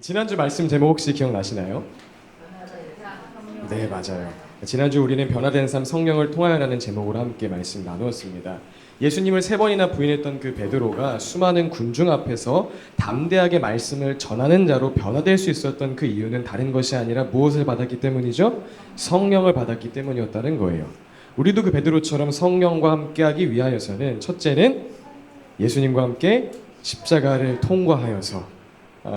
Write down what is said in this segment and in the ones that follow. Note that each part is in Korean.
지난주 말씀 제목 혹시 기억나시나요? 네, 맞아요. 지난주 우리는 변화된 삶 성령을 통하여라는 제목으로 함께 말씀 나누었습니다. 예수님을 3번이나 부인했던 그 베드로가 수많은 군중 앞에서 담대하게 말씀을 전하는 자로 변화될 수 있었던 그 이유는 다른 것이 아니라 무엇을 받았기 때문이죠? 성령을 받았기 때문이었다는 거예요. 우리도 그 베드로처럼 성령과 함께하기 위하여서는 첫째는 예수님과 함께 십자가를 통과하여서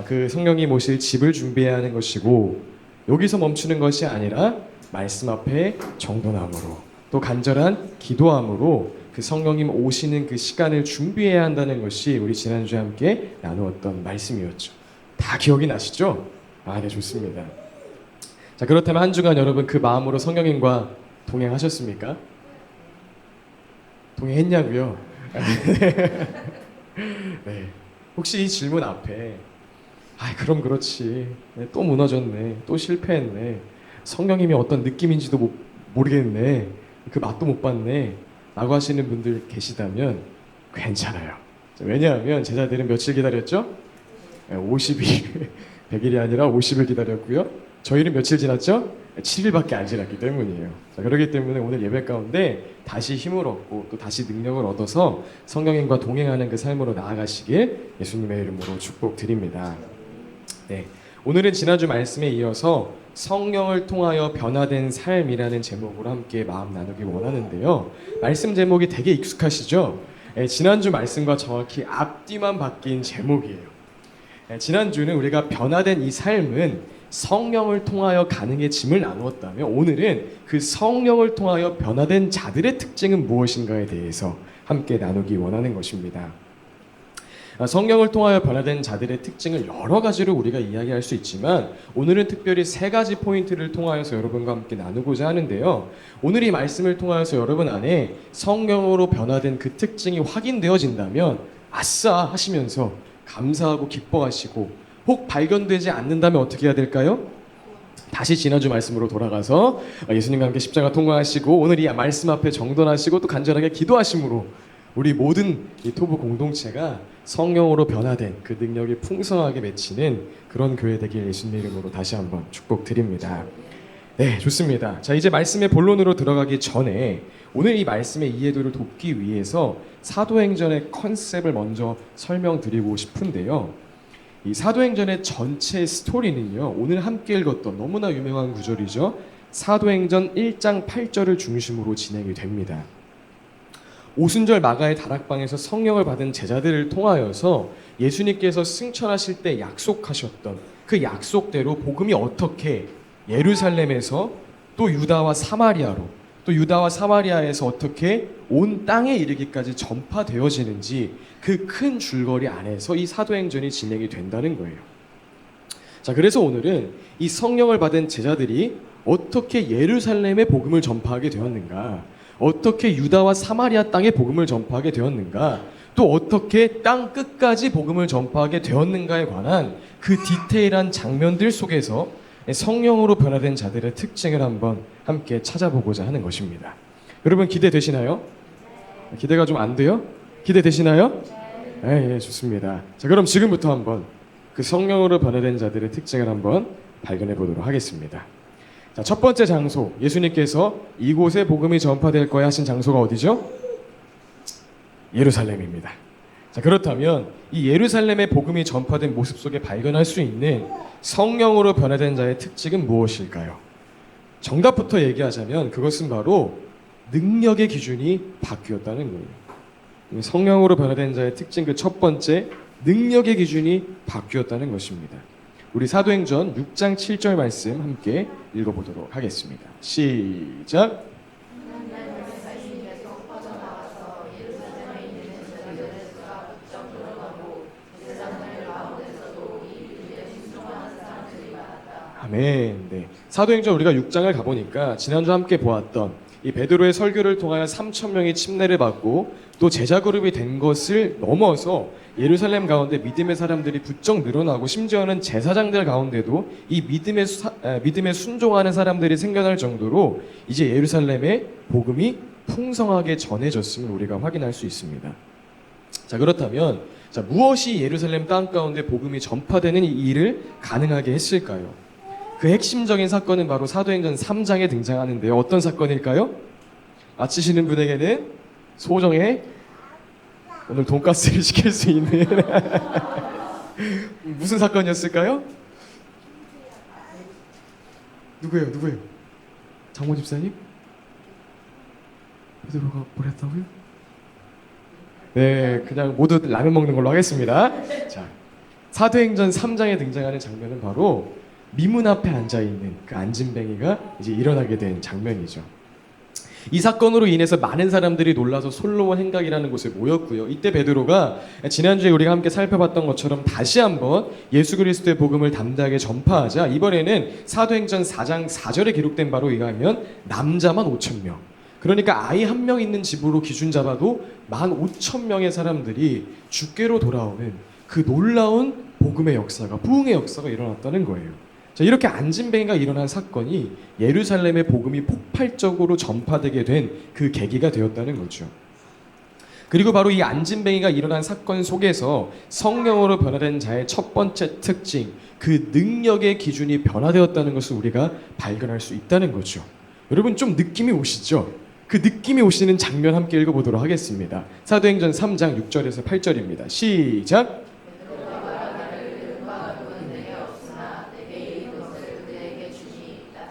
그 성령이 모실 집을 준비해야 하는 것이고, 여기서 멈추는 것이 아니라 말씀 앞에 정돈함으로 또 간절한 기도함으로 그 성령님 오시는 그 시간을 준비해야 한다는 것이 우리 지난주에 함께 나누었던 말씀이었죠. 다 기억이 나시죠? 네, 좋습니다. 자, 그렇다면 한 주간 여러분 그 마음으로 성령님과 동행하셨습니까? 동행했냐고요? 네. 혹시 이 질문 앞에 그럼 그렇지, 또 무너졌네, 또 실패했네, 성령님이 어떤 느낌인지도 모르겠네, 그 맛도 못 봤네 라고 하시는 분들 계시다면 괜찮아요. 왜냐하면 제자들은 며칠 기다렸죠? 50일 100일이 아니라 50일 기다렸고요. 저희는 며칠 지났죠? 7일밖에 안 지났기 때문이에요. 자, 그렇기 때문에 오늘 예배 가운데 다시 힘을 얻고 또 다시 능력을 얻어서 성령님과 동행하는 그 삶으로 나아가시길 예수님의 이름으로 축복드립니다. 네, 오늘은 지난주 말씀에 이어서 성령을 통하여 변화된 삶이라는 제목으로 함께 마음 나누기 원하는데요. 말씀 제목이 되게 익숙하시죠? 지난주 말씀과 정확히 앞뒤만 바뀐 제목이에요. 지난주는 우리가 변화된 이 삶은 성령을 통하여 가능해짐을 나누었다면, 오늘은 그 성령을 통하여 변화된 자들의 특징은 무엇인가에 대해서 함께 나누기 원하는 것입니다. 성령을 통하여 변화된 자들의 특징을 여러 가지로 우리가 이야기할 수 있지만, 오늘은 특별히 3가지 포인트를 통하여서 여러분과 함께 나누고자 하는데요. 오늘 이 말씀을 통하여서 여러분 안에 성령으로 변화된 그 특징이 확인되어진다면 아싸 하시면서 감사하고 기뻐하시고, 혹 발견되지 않는다면 어떻게 해야 될까요? 다시 지난주 말씀으로 돌아가서 예수님과 함께 십자가 통과하시고 오늘 이 말씀 앞에 정돈하시고 또 간절하게 기도하심으로 우리 모든 이 토부 공동체가 성령으로 변화된 그 능력이 풍성하게 맺히는 그런 교회 되길 예수님 이름으로 다시 한번 축복드립니다. 네, 좋습니다. 자, 이제 말씀의 본론으로 들어가기 전에 오늘 이 말씀의 이해도를 돕기 위해서 사도행전의 컨셉을 먼저 설명드리고 싶은데요. 이 사도행전의 전체 스토리는요, 오늘 함께 읽었던 너무나 유명한 구절이죠. 사도행전 1장 8절을 중심으로 진행이 됩니다. 오순절 마가의 다락방에서 성령을 받은 제자들을 통하여서 예수님께서 승천하실 때 약속하셨던 그 약속대로 복음이 어떻게 예루살렘에서 또 유다와 사마리아로, 또 유다와 사마리아에서 어떻게 온 땅에 이르기까지 전파되어지는지 그 큰 줄거리 안에서 이 사도행전이 진행이 된다는 거예요. 자, 그래서 오늘은 이 성령을 받은 제자들이 어떻게 예루살렘에 복음을 전파하게 되었는가, 어떻게 유다와 사마리아 땅에 복음을 전파하게 되었는가, 또 어떻게 땅 끝까지 복음을 전파하게 되었는가에 관한 그 디테일한 장면들 속에서 성령으로 변화된 자들의 특징을 한번 함께 찾아보고자 하는 것입니다. 여러분 기대되시나요? 기대가 좀 안 돼요? 기대되시나요? 예, 좋습니다. 자, 그럼 지금부터 한번 그 성령으로 변화된 자들의 특징을 한번 발견해 보도록 하겠습니다. 자, 첫 번째 장소, 예수님께서 이곳에 복음이 전파될 거야 하신 장소가 어디죠? 예루살렘입니다. 자, 그렇다면 이 예루살렘의 복음이 전파된 모습 속에 발견할 수 있는 성령으로 변화된 자의 특징은 무엇일까요? 정답부터 얘기하자면 그것은 바로 능력의 기준이 바뀌었다는 거예요. 성령으로 변화된 자의 특징 그 첫 번째, 능력의 기준이 바뀌었다는 것입니다. 우리 사도행전 6장 7절 말씀 함께 읽어보도록 하겠습니다. 시작! 아멘. 네. 사도행전 우리가 6장을 가보니까 지난주 함께 보았던 이 베드로의 설교를 통하여 3,000명이 침례를 받고 또 제자 그룹이 된 것을 넘어서 예루살렘 가운데 믿음의 사람들이 부쩍 늘어나고, 심지어는 제사장들 가운데도 이 믿음에 순종하는 사람들이 생겨날 정도로 이제 예루살렘에 복음이 풍성하게 전해졌음을 우리가 확인할 수 있습니다. 자, 그렇다면 자, 무엇이 예루살렘 땅 가운데 복음이 전파되는 이 일을 가능하게 했을까요? 그 핵심적인 사건은 바로 사도행전 3장에 등장하는데요. 어떤 사건일까요? 맞히시는 분에게는 소정의 오늘 돈가스를 시킬 수 있는 무슨 사건이었을까요? 누구예요? 장모 집사님? 베드로가 뭘 했다고요? 네, 그냥 모두 라면 먹는 걸로 하겠습니다. 자, 사도행전 3장에 등장하는 장면은 바로 미문 앞에 앉아있는 그 안진뱅이가 이제 일어나게 된 장면이죠. 이 사건으로 인해서 많은 사람들이 놀라서 솔로몬 행각이라는 곳에 모였고요. 이때 베드로가 지난주에 우리가 함께 살펴봤던 것처럼 다시 한번 예수 그리스도의 복음을 담대하게 전파하자 이번에는 사도행전 4장 4절에 기록된 바로 의하면 남자만 5,000명, 그러니까 아이 한 명 있는 집으로 기준 잡아도 15,000명의 사람들이 주께로 돌아오는 그 놀라운 복음의 역사가, 부흥의 역사가 일어났다는 거예요. 자, 이렇게 안진뱅이가 일어난 사건이 예루살렘의 복음이 폭발적으로 전파되게 된 그 계기가 되었다는 거죠. 그리고 바로 이 안진뱅이가 일어난 사건 속에서 성령으로 변화된 자의 첫 번째 특징, 그 능력의 기준이 변화되었다는 것을 우리가 발견할 수 있다는 거죠. 여러분 좀 느낌이 오시죠? 그 느낌이 오시는 장면 함께 읽어보도록 하겠습니다. 사도행전 3장 6절에서 8절입니다. 시작!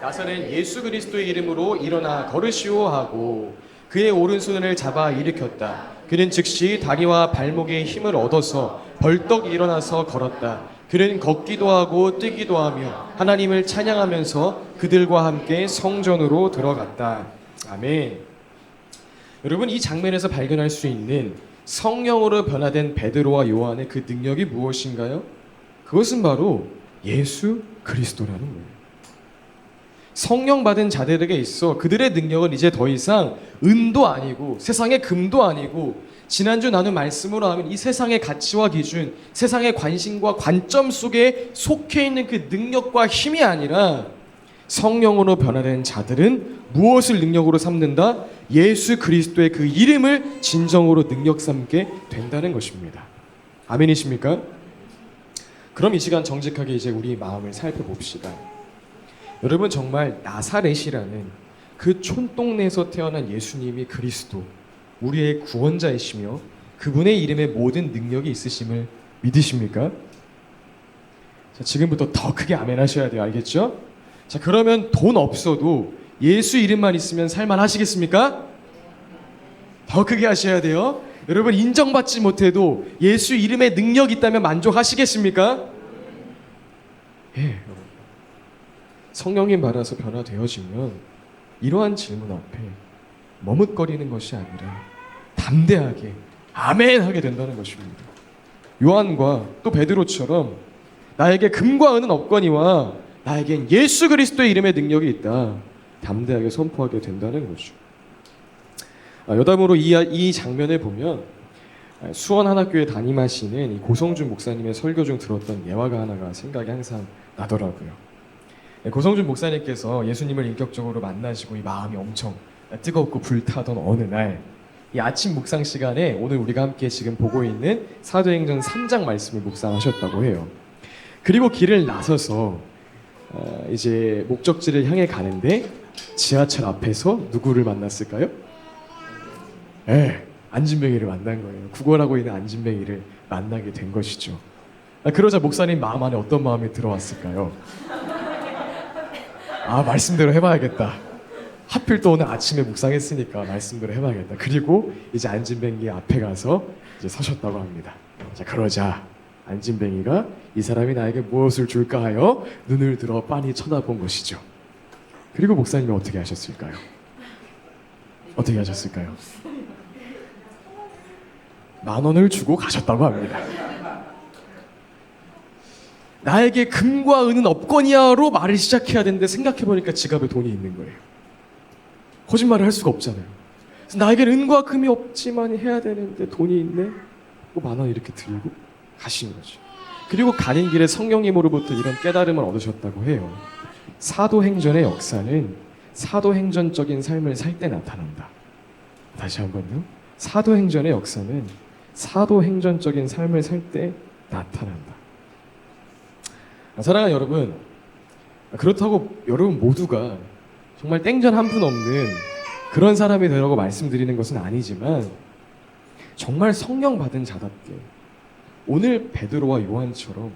나사렛 예수 그리스도의 이름으로 일어나 걸으시오 하고 그의 오른손을 잡아 일으켰다. 그는 즉시 다리와 발목에 힘을 얻어서 벌떡 일어나서 걸었다. 그는 걷기도 하고 뛰기도 하며 하나님을 찬양하면서 그들과 함께 성전으로 들어갔다. 아멘. 여러분 이 장면에서 발견할 수 있는 성령으로 변화된 베드로와 요한의 그 능력이 무엇인가요? 그것은 바로 예수 그리스도라는 거예요. 성령 받은 자들에게 있어 그들의 능력은 이제 더 이상 은도 아니고 세상의 금도 아니고 지난주 나눈 말씀으로 하면 이 세상의 가치와 기준, 세상의 관심과 관점 속에 속해 있는 그 능력과 힘이 아니라 성령으로 변화된 자들은 무엇을 능력으로 삼는다? 예수 그리스도의 그 이름을 진정으로 능력 삼게 된다는 것입니다. 아멘이십니까? 그럼 이 시간 정직하게 이제 우리 마음을 살펴봅시다. 여러분 정말 나사렛이라는 그 촌동네에서 태어난 예수님이 그리스도, 우리의 구원자이시며 그분의 이름에 모든 능력이 있으심을 믿으십니까? 자, 지금부터 더 크게 아멘 하셔야 돼요. 알겠죠? 자, 그러면 돈 없어도 예수 이름만 있으면 살만 하시겠습니까? 더 크게 하셔야 돼요. 여러분 인정받지 못해도 예수 이름에 능력이 있다면 만족하시겠습니까? 예. 성령이 말아서 변화되어지면 이러한 질문 앞에 머뭇거리는 것이 아니라 담대하게 아멘 하게 된다는 것입니다. 요한과 또 베드로처럼 나에게 금과 은은 없거니와 나에겐 예수 그리스도의 이름의 능력이 있다. 담대하게 선포하게 된다는 거죠. 여담으로 이 장면을 보면 수원한학교에 담임하시는 이 고성준 목사님의 설교 중 들었던 예화가 하나가 생각이 항상 나더라고요. 고성준 목사님께서 예수님을 인격적으로 만나시고 이 마음이 엄청 뜨겁고 불타던 어느 날 이 아침 묵상 시간에 오늘 우리가 함께 지금 보고 있는 사도행전 3장 말씀을 묵상하셨다고 해요. 그리고 길을 나서서 이제 목적지를 향해 가는데 지하철 앞에서 누구를 만났을까요? 안진뱅이를 만난 거예요. 구걸하고 있는 안진뱅이를 만나게 된 것이죠. 그러자 목사님 마음 안에 어떤 마음이 들어왔을까요? 말씀대로 해봐야겠다. 하필 또 오늘 아침에 묵상했으니까 말씀대로 해봐야겠다. 그리고 이제 안진뱅이 앞에 가서 이제 서셨다고 합니다. 자, 그러자 안진뱅이가 이 사람이 나에게 무엇을 줄까 하여 눈을 들어 빤히 쳐다본 것이죠. 그리고 목사님이 어떻게 하셨을까요? 어떻게 하셨을까요? 10,000원을 주고 가셨다고 합니다. 나에게 금과 은은 없거니와로 말을 시작해야 되는데 생각해보니까 지갑에 돈이 있는 거예요. 거짓말을 할 수가 없잖아요. 그래서 나에게는 은과 금이 없지만 해야 되는데 돈이 있네? 10,000원 이렇게 들고 가시는 거죠. 그리고 가는 길에 성령님으로부터 이런 깨달음을 얻으셨다고 해요. 사도행전의 역사는 사도행전적인 삶을 살 때 나타난다. 다시 한번요. 사도행전의 역사는 사도행전적인 삶을 살 때 나타난다. 사랑하는 여러분, 그렇다고 여러분 모두가 정말 땡전 한 푼 없는 그런 사람이 되라고 말씀드리는 것은 아니지만, 정말 성령 받은 자답게 오늘 베드로와 요한처럼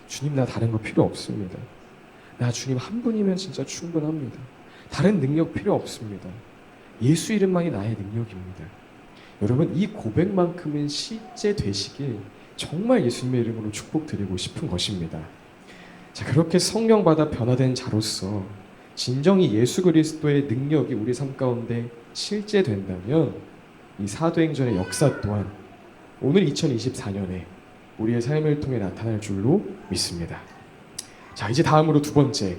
주님, 나 다른 거 필요 없습니다. 나 주님 한 분이면 진짜 충분합니다. 다른 능력 필요 없습니다. 예수 이름만이 나의 능력입니다. 여러분, 이 고백만큼은 실제 되시길 정말 예수님의 이름으로 축복드리고 싶은 것입니다. 자, 그렇게 성령 받아 변화된 자로서 진정이 예수 그리스도의 능력이 우리 삶 가운데 실제 된다면, 이 사도행전의 역사 또한 오늘 2024년에 우리의 삶을 통해 나타날 줄로 믿습니다. 자, 이제 다음으로 두 번째,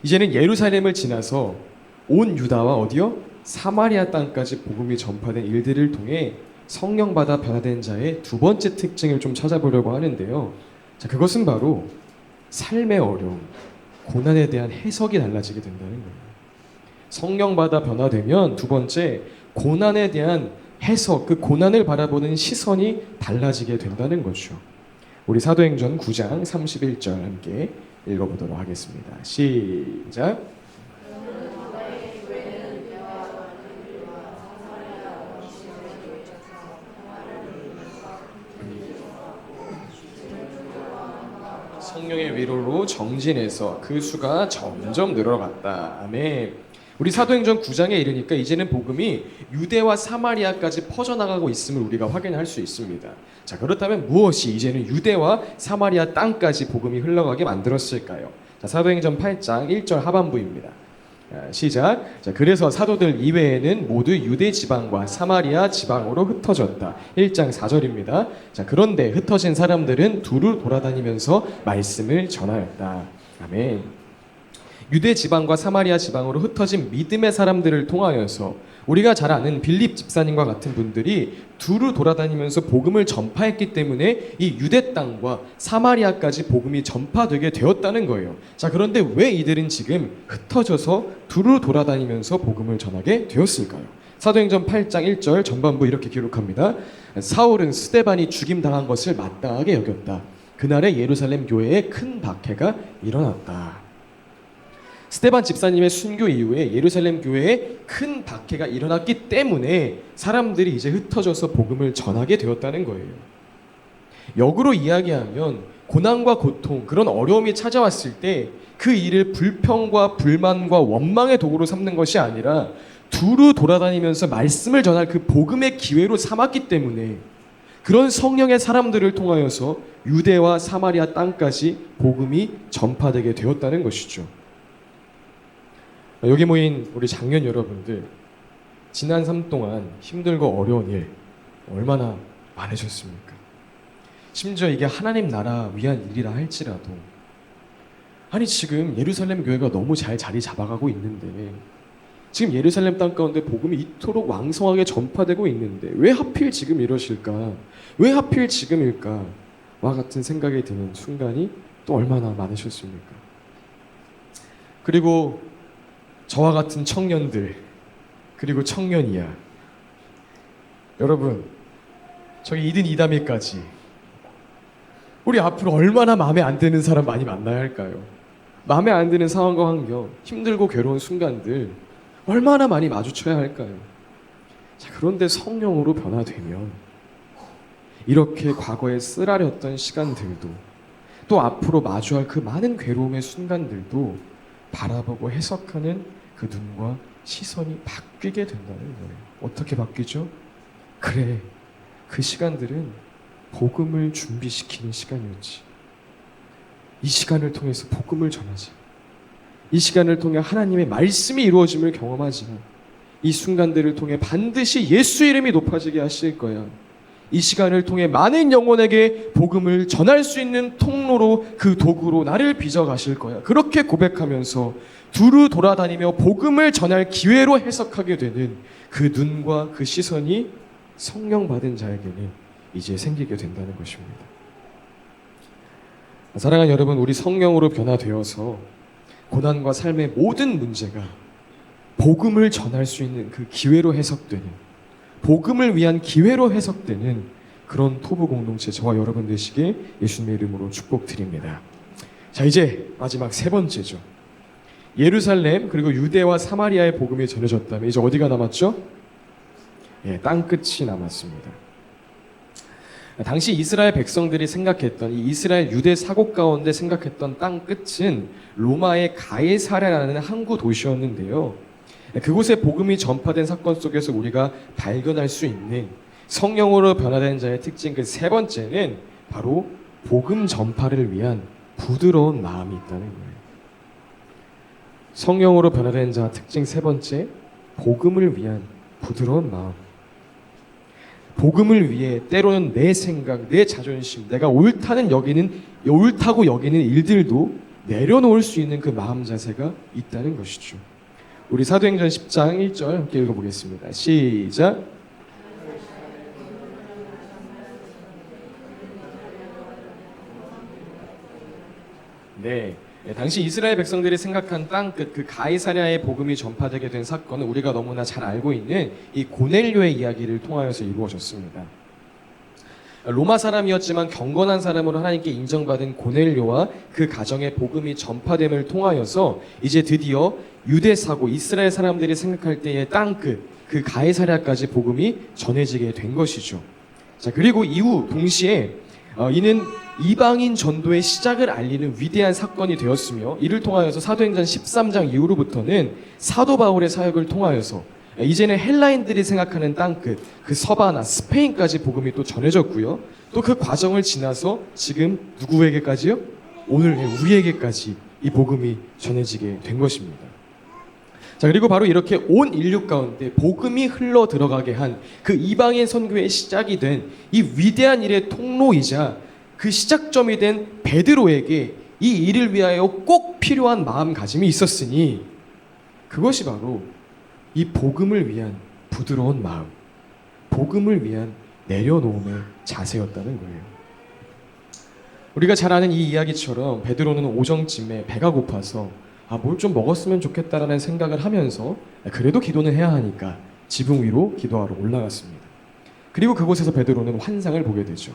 이제는 예루살렘을 지나서 온 유다와 어디요? 사마리아 땅까지 복음이 전파된 일들을 통해 성령 받아 변화된 자의 두 번째 특징을 좀 찾아보려고 하는데요. 자, 그것은 바로 삶의 어려움, 고난에 대한 해석이 달라지게 된다는 거예요. 성령 받아 변화되면 두 번째, 고난에 대한 해석, 그 고난을 바라보는 시선이 달라지게 된다는 거죠. 우리 사도행전 9장 31절 함께 읽어보도록 하겠습니다. 시작. 성령의 위로로 정진해서 그 수가 점점 늘어갔다. 아멘. 우리 사도행전 9장에 이르니까 이제는 복음이 유대와 사마리아까지 퍼져나가고 있음을 우리가 확인할 수 있습니다. 자, 그렇다면 무엇이 이제는 유대와 사마리아 땅까지 복음이 흘러가게 만들었을까요? 자, 사도행전 8장 1절 하반부입니다. 시작. 자, 그래서 사도들 이외에는 모두 유대 지방과 사마리아 지방으로 흩어졌다. 1장 4절입니다. 자, 그런데 흩어진 사람들은 두루 돌아다니면서 말씀을 전하였다. 아멘. 유대 지방과 사마리아 지방으로 흩어진 믿음의 사람들을 통하여서 우리가 잘 아는 빌립 집사님과 같은 분들이 두루 돌아다니면서 복음을 전파했기 때문에 이 유대 땅과 사마리아까지 복음이 전파되게 되었다는 거예요. 자, 그런데 왜 이들은 지금 흩어져서 두루 돌아다니면서 복음을 전하게 되었을까요? 사도행전 8장 1절 전반부 이렇게 기록합니다. 사울은 스데반이 죽임당한 것을 마땅하게 여겼다. 그날에 예루살렘 교회에 큰 박해가 일어났다. 스데반 집사님의 순교 이후에 예루살렘 교회에 큰 박해가 일어났기 때문에 사람들이 이제 흩어져서 복음을 전하게 되었다는 거예요. 역으로 이야기하면 고난과 고통, 그런 어려움이 찾아왔을 때 그 일을 불평과 불만과 원망의 도구로 삼는 것이 아니라 두루 돌아다니면서 말씀을 전할 그 복음의 기회로 삼았기 때문에 그런 성령의 사람들을 통하여서 유대와 사마리아 땅까지 복음이 전파되게 되었다는 것이죠. 여기 모인 우리 장년 여러분들, 지난 삶 동안 힘들고 어려운 일 얼마나 많으셨습니까? 심지어 이게 하나님 나라 위한 일이라 할지라도, 아니 지금 예루살렘 교회가 너무 잘 자리 잡아가고 있는데, 지금 예루살렘 땅 가운데 복음이 이토록 왕성하게 전파되고 있는데 왜 하필 지금 이러실까? 왜 하필 지금일까? 와 같은 생각이 드는 순간이 또 얼마나 많으셨습니까? 그리고 저와 같은 청년들, 그리고 청년이야, 여러분, 저기 이든 이다미까지 우리 앞으로 얼마나 마음에 안 드는 사람 많이 만나야 할까요? 마음에 안 드는 상황과 환경, 힘들고 괴로운 순간들 얼마나 많이 마주쳐야 할까요? 자, 그런데 성령으로 변화되면 이렇게 과거에 쓰라렸던 시간들도, 또 앞으로 마주할 그 많은 괴로움의 순간들도 바라보고 해석하는 그 눈과 시선이 바뀌게 된다는 거예요. 어떻게 바뀌죠? 그래, 그 시간들은 복음을 준비시키는 시간이었지. 이 시간을 통해서 복음을 전하지. 이 시간을 통해 하나님의 말씀이 이루어짐을 경험하지. 이 순간들을 통해 반드시 예수 이름이 높아지게 하실 거야. 이 시간을 통해 많은 영혼에게 복음을 전할 수 있는 통로로, 그 도구로 나를 빚어 가실 거야. 그렇게 고백하면서 두루 돌아다니며 복음을 전할 기회로 해석하게 되는 그 눈과 그 시선이 성령 받은 자에게는 이제 생기게 된다는 것입니다. 사랑하는 여러분, 우리 성령으로 변화되어서 고난과 삶의 모든 문제가 복음을 전할 수 있는 그 기회로 해석되는, 복음을 위한 기회로 해석되는 그런 토부 공동체 저와 여러분 되시길 예수님의 이름으로 축복드립니다. 자, 이제 마지막 세 번째죠. 예루살렘 그리고 유대와 사마리아의 복음이 전해졌다면 이제 어디가 남았죠? 땅끝이 남았습니다. 당시 이스라엘 백성들이 생각했던 이 이스라엘 유대 사국 가운데 생각했던 땅끝은 로마의 가이사랴라는 항구 도시였는데요. 그곳에 복음이 전파된 사건 속에서 우리가 발견할 수 있는 성령으로 변화된 자의 특징 그 세 번째는 바로 복음 전파를 위한 부드러운 마음이 있다는 거예요. 성령으로 변화된 자 특징 세 번째, 복음을 위한 부드러운 마음. 복음을 위해 때로는 내 생각, 내 자존심, 내가 옳다고 여기는 일들도 내려놓을 수 있는 그 마음 자세가 있다는 것이죠. 우리 사도행전 10장 1절 함께 읽어보겠습니다. 시작. 네, 당시 이스라엘 백성들이 생각한 땅끝 그 가이사랴의 복음이 전파되게 된 사건은 우리가 너무나 잘 알고 있는 이 고넬료의 이야기를 통하여서 이루어졌습니다. 로마 사람이었지만 경건한 사람으로 하나님께 인정받은 고넬료와 그 가정의 복음이 전파됨을 통하여서 이제 드디어 유대 사고 이스라엘 사람들이 생각할 때의 땅끝 그 가이사랴까지 복음이 전해지게 된 것이죠. 자, 그리고 이후 동시에 이는 이방인 전도의 시작을 알리는 위대한 사건이 되었으며 이를 통하여서 사도행전 13장 이후로부터는 사도 바울의 사역을 통하여서 이제는 헬라인들이 생각하는 땅끝 그 서바나 스페인까지 복음이 또 전해졌고요. 또 그 과정을 지나서 지금 누구에게까지요? 오늘 우리에게까지 이 복음이 전해지게 된 것입니다. 자, 그리고 바로 이렇게 온 인류 가운데 복음이 흘러 들어가게 한 그 이방인 선교의 시작이 된 이 위대한 일의 통로이자 그 시작점이 된 베드로에게 이 일을 위하여 꼭 필요한 마음가짐이 있었으니 그것이 바로 이 복음을 위한 부드러운 마음, 복음을 위한 내려놓음의 자세였다는 거예요. 우리가 잘 아는 이 이야기처럼 베드로는 오정쯤에 배가 고파서 뭘 좀 먹었으면 좋겠다라는 생각을 하면서 그래도 기도는 해야 하니까 지붕 위로 기도하러 올라갔습니다. 그리고 그곳에서 베드로는 환상을 보게 되죠.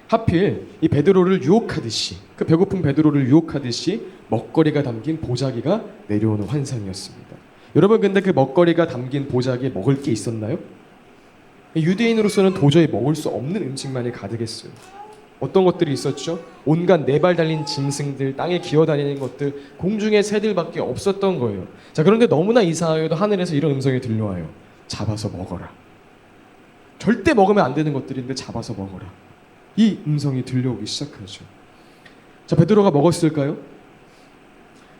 하필 이 베드로를 유혹하듯이 그 배고픈 베드로를 유혹하듯이 먹거리가 담긴 보자기가 내려오는 환상이었습니다. 여러분, 근데 그 먹거리가 담긴 보자기에 먹을 게 있었나요? 유대인으로서는 도저히 먹을 수 없는 음식만이 가득했어요. 어떤 것들이 있었죠? 온갖 네 발 달린 짐승들, 땅에 기어다니는 것들, 공중의 새들밖에 없었던 거예요. 자, 그런데 너무나 이상하게도 하늘에서 이런 음성이 들려와요. 잡아서 먹어라. 절대 먹으면 안 되는 것들인데 잡아서 먹어라. 이 음성이 들려오기 시작하죠. 자, 베드로가 먹었을까요?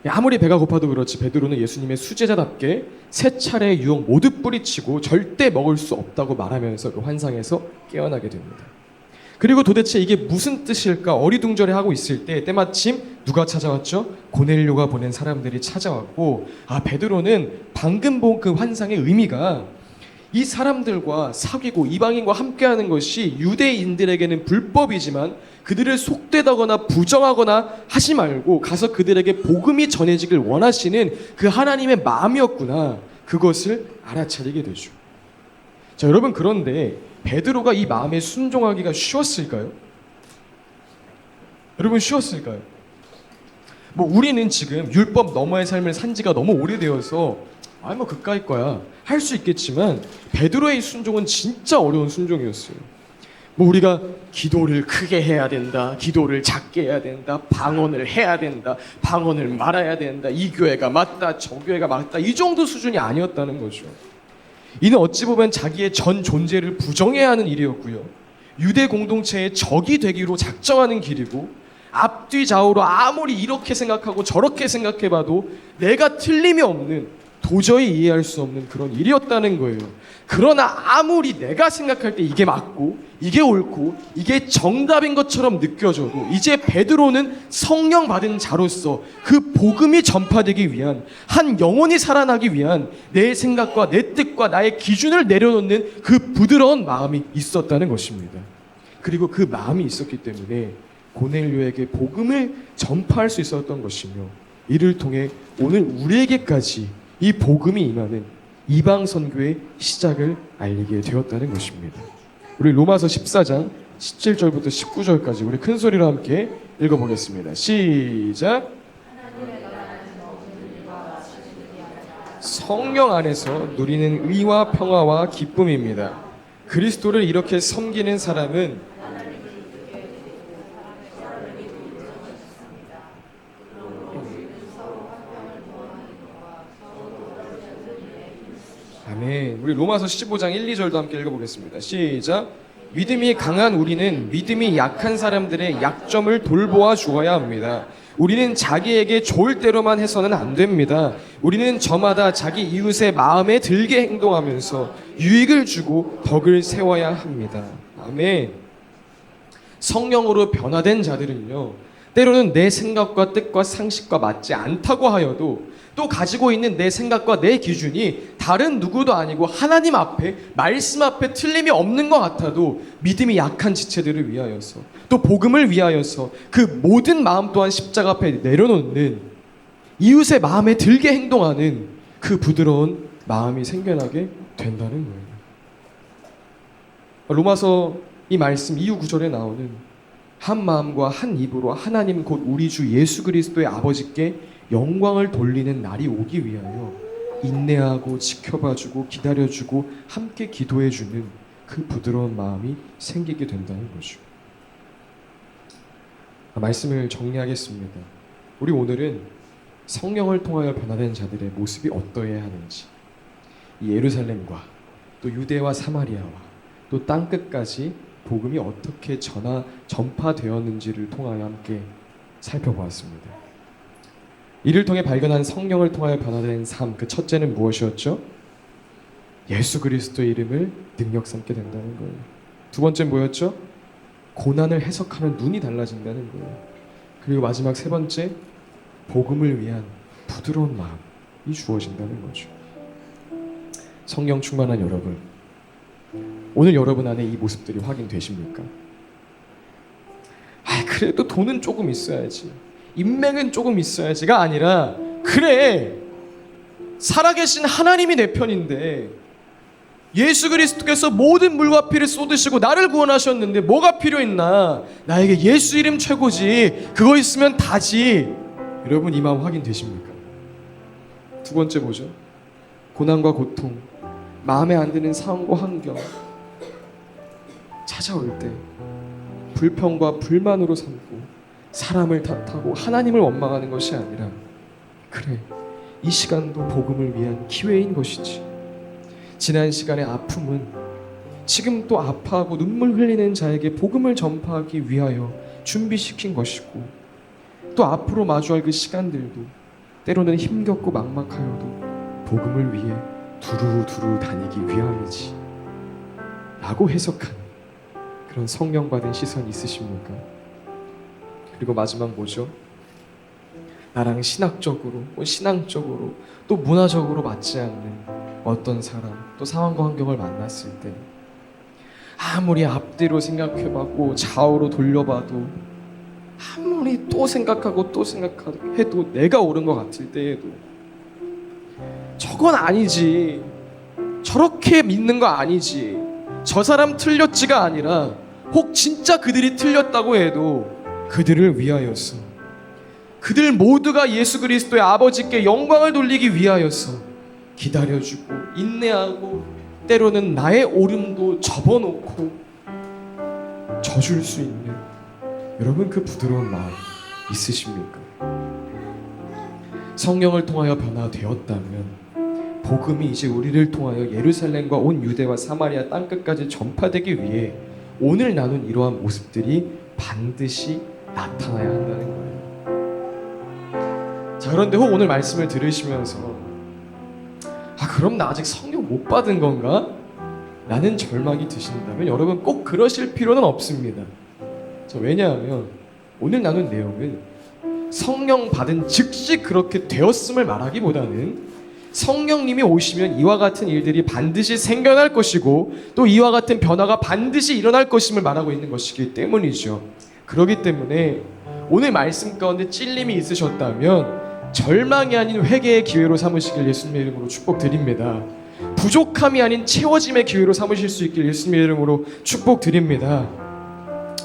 아무리 배가 고파도 그렇지 베드로는 예수님의 수제자답게 세 차례 유혹 모두 뿌리치고 절대 먹을 수 없다고 말하면서 그 환상에서 깨어나게 됩니다. 그리고 도대체 이게 무슨 뜻일까 어리둥절해하고 있을 때 때마침 누가 찾아왔죠? 고넬료가 보낸 사람들이 찾아왔고 베드로는 방금 본 그 환상의 의미가 이 사람들과 사귀고 이방인과 함께하는 것이 유대인들에게는 불법이지만 그들을 속되다거나 부정하거나 하지 말고 가서 그들에게 복음이 전해지길 원하시는 그 하나님의 마음이었구나, 그것을 알아차리게 되죠. 자, 여러분, 그런데 베드로가 이 마음에 순종하기가 쉬웠을까요? 여러분, 쉬웠을까요? 우리는 지금 율법 너머의 삶을 산 지가 너무 오래되어서 그까이 거야 할 수 있겠지만 베드로의 순종은 진짜 어려운 순종이었어요. 우리가 기도를 크게 해야 된다, 기도를 작게 해야 된다, 방언을 해야 된다, 방언을 말아야 된다, 이 교회가 맞다, 저 교회가 맞다, 이 정도 수준이 아니었다는 거죠. 이는 어찌 보면 자기의 전 존재를 부정해야 하는 일이었고요, 유대 공동체의 적이 되기로 작정하는 길이고, 앞뒤 좌우로 아무리 이렇게 생각하고 저렇게 생각해봐도 내가 틀림이 없는, 도저히 이해할 수 없는 그런 일이었다는 거예요. 그러나 아무리 내가 생각할 때 이게 맞고 이게 옳고 이게 정답인 것처럼 느껴져도 이제 베드로는 성령 받은 자로서 그 복음이 전파되기 위한, 한 영혼이 살아나기 위한 내 생각과 내 뜻과 나의 기준을 내려놓는 그 부드러운 마음이 있었다는 것입니다. 그리고 그 마음이 있었기 때문에 고넬료에게 복음을 전파할 수 있었던 것이며, 이를 통해 오늘 우리에게까지 이 복음이 임하는 이방 선교의 시작을 알리게 되었다는 것입니다. 우리 로마서 14장 17절부터 19절까지 우리 큰 소리로 함께 읽어보겠습니다. 시작. 성령 안에서 누리는 의와 평화와 기쁨입니다. 그리스도를 이렇게 섬기는 사람은 아멘. 우리 로마서 15장 1, 2절도 함께 읽어보겠습니다. 시작. 믿음이 강한 우리는 믿음이 약한 사람들의 약점을 돌보아 주어야 합니다. 우리는 자기에게 좋을 대로만 해서는 안 됩니다. 우리는 저마다 자기 이웃의 마음에 들게 행동하면서 유익을 주고 덕을 세워야 합니다. 아멘. 성령으로 변화된 자들은요, 때로는 내 생각과 뜻과 상식과 맞지 않다고 하여도 또 가지고 있는 내 생각과 내 기준이 다른 누구도 아니고 하나님 앞에, 말씀 앞에 틀림이 없는 것 같아도 믿음이 약한 지체들을 위하여서, 또 복음을 위하여서 그 모든 마음 또한 십자가 앞에 내려놓는, 이웃의 마음에 들게 행동하는 그 부드러운 마음이 생겨나게 된다는 거예요. 로마서 이 말씀 이후 구절에 나오는 한 마음과 한 입으로 하나님 곧 우리 주 예수 그리스도의 아버지께 영광을 돌리는 날이 오기 위하여 인내하고 지켜봐주고 기다려주고 함께 기도해주는 그 부드러운 마음이 생기게 된다는 거죠. 말씀을 정리하겠습니다. 우리 오늘은 성령을 통하여 변화된 자들의 모습이 어떠해야 하는지, 이 예루살렘과 또 유대와 사마리아와 또 땅끝까지 복음이 어떻게 전파되었는지를 통하여 함께 살펴보았습니다. 이를 통해 발견한 성령을 통하여 변화된 삶, 그 첫째는 무엇이었죠? 예수 그리스도의 이름을 능력 삼게 된다는 거예요. 두 번째는 뭐였죠? 고난을 해석하는 눈이 달라진다는 거예요. 그리고 마지막 세 번째, 복음을 위한 부드러운 마음이 주어진다는 거죠. 성령 충만한 여러분, 오늘 여러분 안에 이 모습들이 확인되십니까? 그래도 돈은 조금 있어야지, 인맥은 조금 있어야지가 아니라, 그래, 살아계신 하나님이 내 편인데 예수 그리스도께서 모든 물과 피를 쏟으시고 나를 구원하셨는데 뭐가 필요했나? 나에게 예수 이름 최고지, 그거 있으면 다지. 여러분 이 마음 확인되십니까? 두 번째 뭐죠? 고난과 고통, 마음에 안 드는 상황과 환경 찾아올 때 불평과 불만으로 삼고 사람을 탓하고 하나님을 원망하는 것이 아니라, 그래, 이 시간도 복음을 위한 기회인 것이지. 지난 시간의 아픔은 지금 또 아파하고 눈물 흘리는 자에게 복음을 전파하기 위하여 준비시킨 것이고, 또 앞으로 마주할 그 시간들도 때로는 힘겹고 막막하여도 복음을 위해 두루두루 다니기 위함이지 라고 해석하는 그런 성령 받은 시선이 있으십니까? 그리고 마지막 뭐죠? 나랑 신학적으로, 신앙적으로, 또 문화적으로 맞지 않는 어떤 사람, 또 상황과 환경을 만났을 때 아무리 앞뒤로 생각해봤고 좌우로 돌려봐도, 아무리 또 생각하고 또 생각해도 내가 옳은 것 같을 때에도 저건 아니지, 저렇게 믿는 거 아니지, 저 사람 틀렸지가 아니라 혹 진짜 그들이 틀렸다고 해도 그들을 위하여서, 그들 모두가 예수 그리스도의 아버지께 영광을 돌리기 위하여서 기다려주고 인내하고 때로는 나의 옳음도 접어놓고 져줄 수 있는, 여러분 그 부드러운 마음 있으십니까? 성령을 통하여 변화되었다면 복음이 이제 우리를 통하여 예루살렘과 온 유대와 사마리아 땅끝까지 전파되기 위해 오늘 나눈 이러한 모습들이 반드시 나타나야 한다는 거예요. 자, 그런데 혹 오늘 말씀을 들으시면서 그럼 나 아직 성령 못 받은 건가? 라는 절망이 드신다면 여러분 꼭 그러실 필요는 없습니다. 왜냐하면 오늘 나눈 내용은 성령 받은 즉시 그렇게 되었음을 말하기보다는 성령님이 오시면 이와 같은 일들이 반드시 생겨날 것이고 또 이와 같은 변화가 반드시 일어날 것임을 말하고 있는 것이기 때문이죠. 그렇기 때문에 오늘 말씀 가운데 찔림이 있으셨다면 절망이 아닌 회개의 기회로 삼으시길 예수님의 이름으로 축복드립니다. 부족함이 아닌 채워짐의 기회로 삼으실 수 있길 예수님의 이름으로 축복드립니다.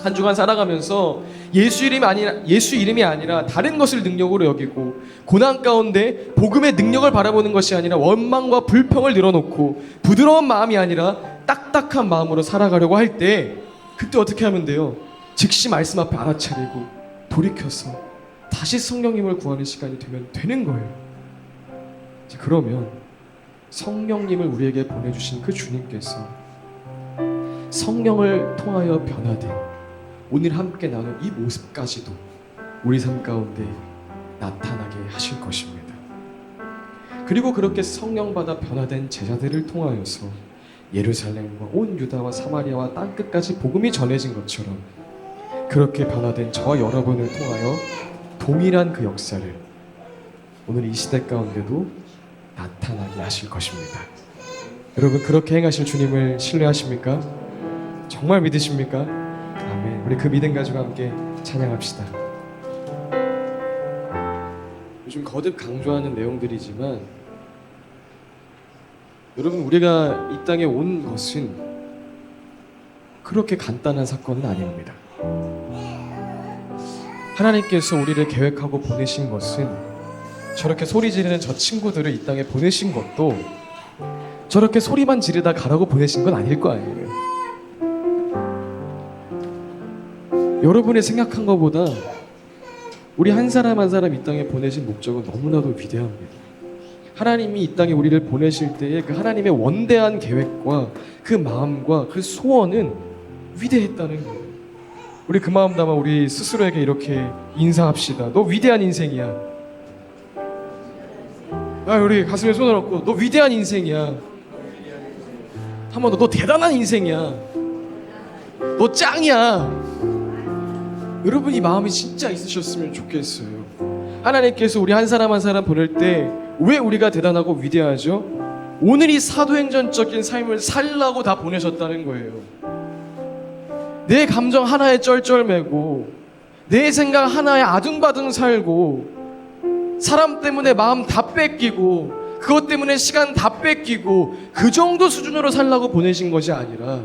한 주간 살아가면서 예수 이름이 아니라 다른 것을 능력으로 여기고, 고난 가운데 복음의 능력을 바라보는 것이 아니라 원망과 불평을 늘어놓고, 부드러운 마음이 아니라 딱딱한 마음으로 살아가려고 할 때, 그때 어떻게 하면 돼요? 즉시 말씀 앞에 알아차리고 돌이켜서 다시 성령님을 구하는 시간이 되면 되는 거예요. 그러면 성령님을 우리에게 보내주신 그 주님께서 성령을 통하여 변화된 오늘 함께 나눈 이 모습까지도 우리 삶 가운데 나타나게 하실 것입니다. 그리고 그렇게 성령 받아 변화된 제자들을 통하여서 예루살렘과 온 유다와 사마리아와 땅끝까지 복음이 전해진 것처럼, 그렇게 변화된 저와 여러분을 통하여 동일한 그 역사를 오늘 이 시대 가운데도 나타나게 하실 것입니다. 여러분, 그렇게 행하실 주님을 신뢰하십니까? 정말 믿으십니까? 아멘. 우리 그 믿음 가지고 함께 찬양합시다. 요즘 거듭 강조하는 내용들이지만, 여러분, 우리가 이 땅에 온 것은 그렇게 간단한 사건은 아닙니다. 하나님께서 우리를 계획하고 보내신 것은, 저렇게 소리 지르는 저 친구들을 이 땅에 보내신 것도 저렇게 소리만 지르다 가라고 보내신 건 아닐 거 아니에요. 여러분이 생각한 것보다 우리 한 사람 한 사람 이 땅에 보내신 목적은 너무나도 위대합니다. 하나님이 이 땅에 우리를 보내실 때에 그 하나님의 원대한 계획과 그 마음과 그 소원은 위대했다는 거예요. 우리 그 마음 담아 우리 스스로에게 이렇게 인사합시다. 너 위대한 인생이야. 우리 가슴에 손을 얹고 너 위대한 인생이야. 한 번 더, 너 대단한 인생이야. 너 짱이야. 여러분, 이 마음이 진짜 있으셨으면 좋겠어요. 하나님께서 우리 한 사람 한 사람 보낼 때 왜 우리가 대단하고 위대하죠? 오늘 이 사도행전적인 삶을 살라고 다 보내셨다는 거예요. 내 감정 하나에 쩔쩔매고, 내 생각 하나에 아둥바둥 살고, 사람 때문에 마음 다 뺏기고, 그것 때문에 시간 다 뺏기고, 그 정도 수준으로 살라고 보내신 것이 아니라,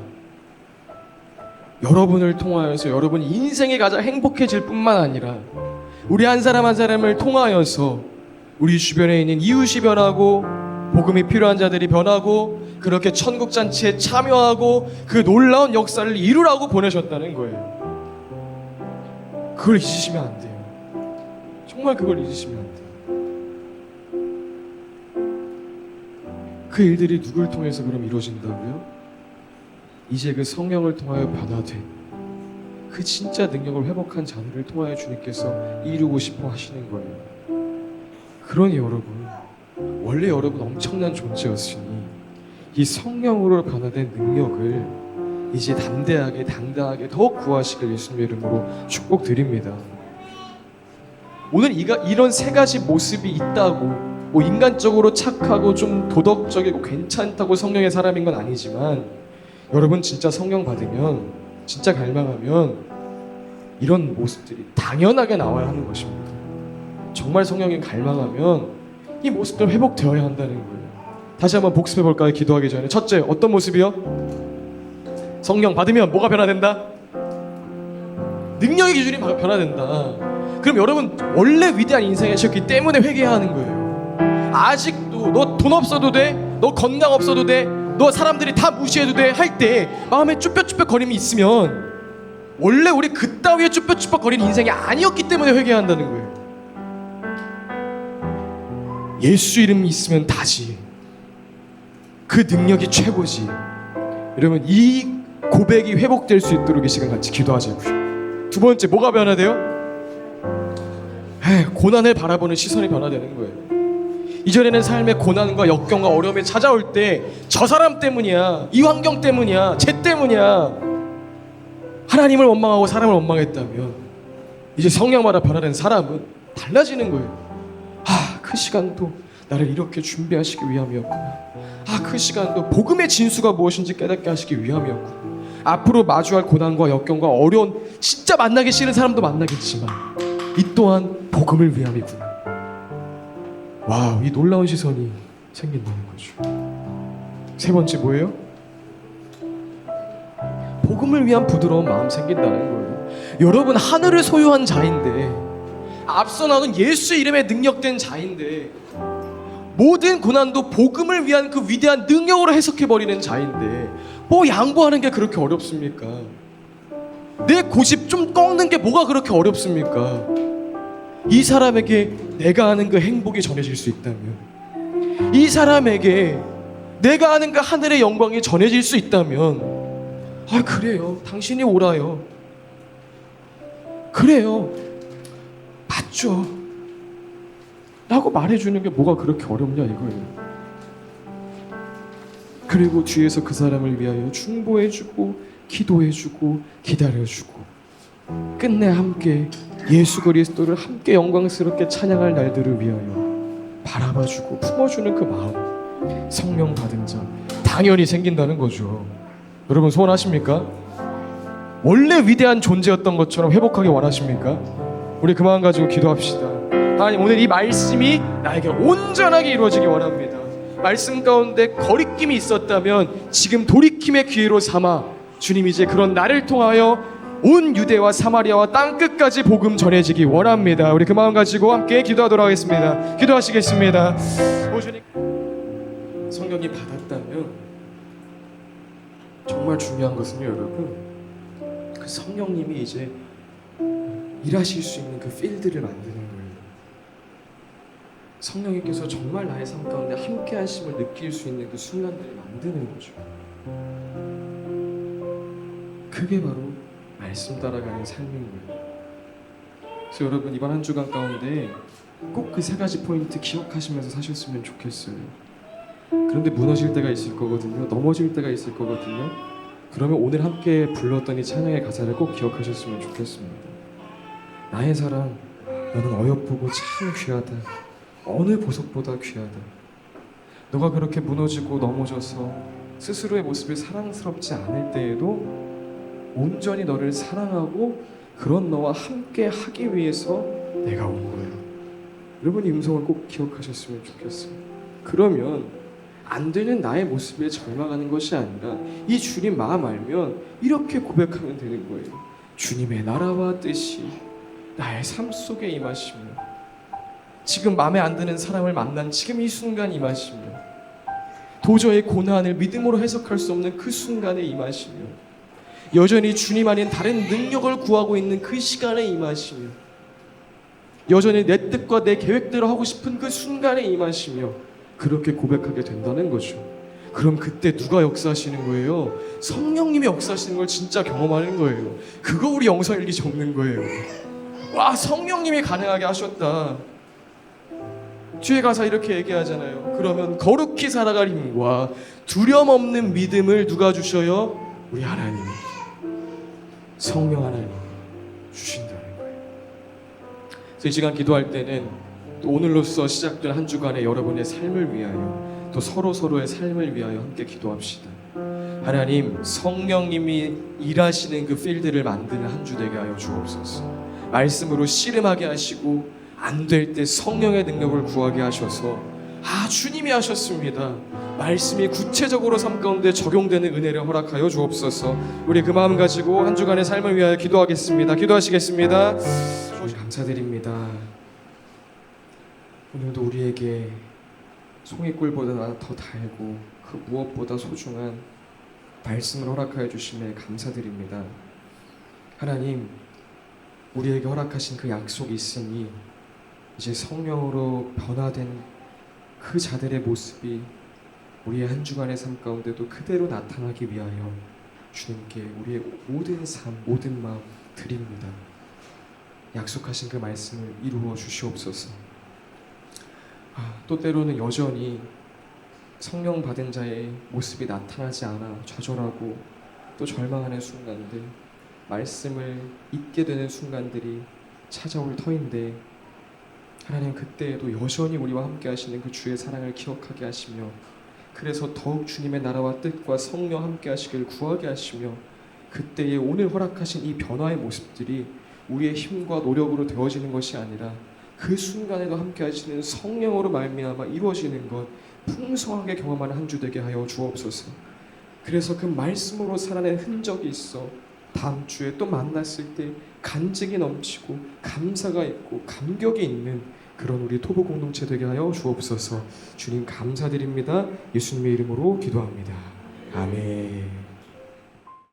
여러분을 통하여서 여러분 인생이 가장 행복해질 뿐만 아니라, 우리 한 사람 한 사람을 통하여서 우리 주변에 있는 이웃이 변하고, 복음이 필요한 자들이 변하고, 그렇게 천국잔치에 참여하고 그 놀라운 역사를 이루라고 보내셨다는 거예요. 그걸 잊으시면 안 돼요. 정말 그걸 잊으시면 안 돼요. 그 일들이 누굴 통해서 그럼 이루어진다고요? 이제 그 성령을 통하여 변화된 그 진짜 능력을 회복한 자들을 통하여 주님께서 이루고 싶어 하시는 거예요. 그러니 여러분, 원래 여러분 엄청난 존재였으니 이 성령으로 변화된 능력을 이제 담대하게 당당하게 더욱 구하시길 예수님의 이름으로 축복드립니다. 오늘 이런 세 가지 모습이 있다고 뭐 인간적으로 착하고 좀 도덕적이고 괜찮다고 성령의 사람인 건 아니지만, 여러분 진짜 성령 받으면, 진짜 갈망하면 이런 모습들이 당연하게 나와야 하는 것입니다. 정말 성령이 갈망하면 이 모습들 회복되어야 한다는 거예요. 다시 한번 복습해 볼까요? 기도하기 전에. 첫째, 어떤 모습이요? 성령 받으면 뭐가 변화된다? 능력의 기준이 변화된다. 그럼 여러분, 원래 위대한 인생이셨기 때문에 회개해야 하는 거예요. 아직도 너 돈 없어도 돼, 너 건강 없어도 돼, 너 사람들이 다 무시해도 돼 할 때 마음에 쭈뼛쭈뼛 거림이 있으면 원래 우리 그따위에 쭈뼛쭈뼛 거리는 인생이 아니었기 때문에 회개해야 한다는 거예요. 예수 이름이 있으면 다지. 그 능력이 최고지. 여러분, 이 고백이 회복될 수 있도록 이 시간 같이 기도하자고요. 두 번째, 뭐가 변화돼요? 고난을 바라보는 시선이 변화되는 거예요. 이전에는 삶의 고난과 역경과 어려움이 찾아올 때 저 사람 때문이야, 이 환경 때문이야, 쟤 때문이야, 하나님을 원망하고 사람을 원망했다면, 이제 성령마다 변화된 사람은 달라지는 거예요. 그 시간도 나를 이렇게 준비하시기 위함이었구나. 그 시간도 복음의 진수가 무엇인지 깨닫게 하시기 위함이었구나. 앞으로 마주할 고난과 역경과 어려운, 진짜 만나기 싫은 사람도 만나겠지만 이 또한 복음을 위함이구나. 와우, 이 놀라운 시선이 생긴다는 거죠. 세 번째 뭐예요? 복음을 위한 부드러운 마음 생긴다는 거예요. 여러분, 하늘을 소유한 자인데, 앞서 나눈 예수 이름에 능력된 자인데, 모든 고난도 복음을 위한 그 위대한 능력으로 해석해버리는 자인데 뭐 양보하는 게 그렇게 어렵습니까? 내 고집 좀 꺾는 게 뭐가 그렇게 어렵습니까? 이 사람에게 내가 아는 그 행복이 전해질 수 있다면, 이 사람에게 내가 아는 그 하늘의 영광이 전해질 수 있다면, 아 그래요, 당신이 옳아요, 그래요, 맞죠 라고 말해주는 게 뭐가 그렇게 어렵냐 이거예요. 그리고 뒤에서 그 사람을 위하여 중보해주고 기도해주고 기다려주고, 끝내 함께 예수 그리스도를 함께 영광스럽게 찬양할 날들을 위하여 바라봐주고 품어주는 그 마음, 성령 받은 자 당연히 생긴다는 거죠. 여러분 소원하십니까? 원래 위대한 존재였던 것처럼 회복하기 원하십니까? 우리 그 마음 가지고 기도합시다. 하나님, 오늘 이 말씀이 나에게 온전하게 이루어지기 원합니다. 말씀 가운데 거리낌이 있었다면 지금 돌이킴의 기회로 삼아 주님, 이제 그런 나를 통하여 온 유대와 사마리아와 땅끝까지 복음 전해지기 원합니다. 우리 그 마음 가지고 함께 기도하도록 하겠습니다. 기도하시겠습니다. 오 주님, 성령이 받았다면 정말 중요한 것은요, 여러분, 그 성령님이 이제 일하실 수 있는 그 필드를 만드는 거예요. 성령님께서 정말 나의 삶 가운데 함께 하심을 느낄 수 있는 그 순간들을 만드는 거죠. 그게 바로 말씀 따라가는 삶인 거예요. 그래서 여러분, 이번 한 주간 가운데 꼭 그 세 가지 포인트 기억하시면서 사셨으면 좋겠어요. 그런데 무너질 때가 있을 거거든요. 넘어질 때가 있을 거거든요. 그러면 오늘 함께 불렀던 이 찬양의 가사를 꼭 기억하셨으면 좋겠습니다. 나의 사랑, 너는 어여쁘고 참 귀하다. 어느 보석보다 귀하다. 너가 그렇게 무너지고 넘어져서 스스로의 모습이 사랑스럽지 않을 때에도 온전히 너를 사랑하고 그런 너와 함께 하기 위해서 내가 온 거예요. 여러분, 이 음성을 꼭 기억하셨으면 좋겠어요. 그러면 안 되는 나의 모습에 절망하는 것이 아니라 이 주님 마음 알면 이렇게 고백하면 되는 거예요. 주님의 나라와 뜻이 나의 삶 속에 임하시며, 지금 마음에 안 드는 사람을 만난 지금 이 순간 임하시며, 도저히 고난을 믿음으로 해석할 수 없는 그 순간에 임하시며, 여전히 주님 아닌 다른 능력을 구하고 있는 그 시간에 임하시며, 여전히 내 뜻과 내 계획대로 하고 싶은 그 순간에 임하시며, 그렇게 고백하게 된다는 거죠. 그럼 그때 누가 역사하시는 거예요? 성령님이 역사하시는 걸 진짜 경험하는 거예요. 그거 우리 영성일기 적는 거예요. 와, 성령님이 가능하게 하셨다. 뒤에 가서 이렇게 얘기하잖아요. 그러면 거룩히 살아갈 힘과 두려움 없는 믿음을 누가 주셔요? 우리 하나님이, 성령 하나님이 주신다는 거예요. 그래서 이 시간 기도할 때는 또 오늘로써 시작된 한 주간의 여러분의 삶을 위하여, 또 서로의 삶을 위하여 함께 기도합시다. 하나님, 성령님이 일하시는 그 필드를 만드는 한 주 되게 하여 주옵소서. 말씀으로 씨름하게 하시고 안 될 때 성령의 능력을 구하게 하셔서, 아, 주님이 하셨습니다, 말씀이 구체적으로 삶 가운데 적용되는 은혜를 허락하여 주옵소서. 우리 그 마음 가지고 한 주간의 삶을 위하여 기도하겠습니다. 기도하시겠습니다. 감사드립니다. 오늘도 우리에게 송이꿀보다 더 달고 그 무엇보다 소중한 말씀을 허락하여 주심에 감사드립니다. 하나님, 우리에게 허락하신 그 약속이 있으니 이제 성령으로 변화된 그 자들의 모습이 우리의 한 주간의 삶 가운데도 그대로 나타나기 위하여 주님께 우리의 모든 삶, 모든 마음 드립니다. 약속하신 그 말씀을 이루어 주시옵소서. 또 때로는 여전히 성령 받은 자의 모습이 나타나지 않아 좌절하고 또 절망하는 순간들, 말씀을 잊게 되는 순간들이 찾아올 터인데, 하나님, 그때에도 여전히 우리와 함께 하시는 그 주의 사랑을 기억하게 하시며, 그래서 더욱 주님의 나라와 뜻과 성령 함께 하시길 구하게 하시며, 그때에 오늘 허락하신 이 변화의 모습들이 우리의 힘과 노력으로 되어지는 것이 아니라 그 순간에도 함께 하시는 성령으로 말미암아 이루어지는 것 풍성하게 경험하는 한 주 되게 하여 주옵소서. 그래서 그 말씀으로 살아낸 흔적이 있어 다음 주에 또 만났을 때 간증이 넘치고 감사가 있고 감격이 있는 그런 우리 토부 공동체 되게 하여 주옵소서. 주님 감사드립니다. 예수님의 이름으로 기도합니다. 아멘.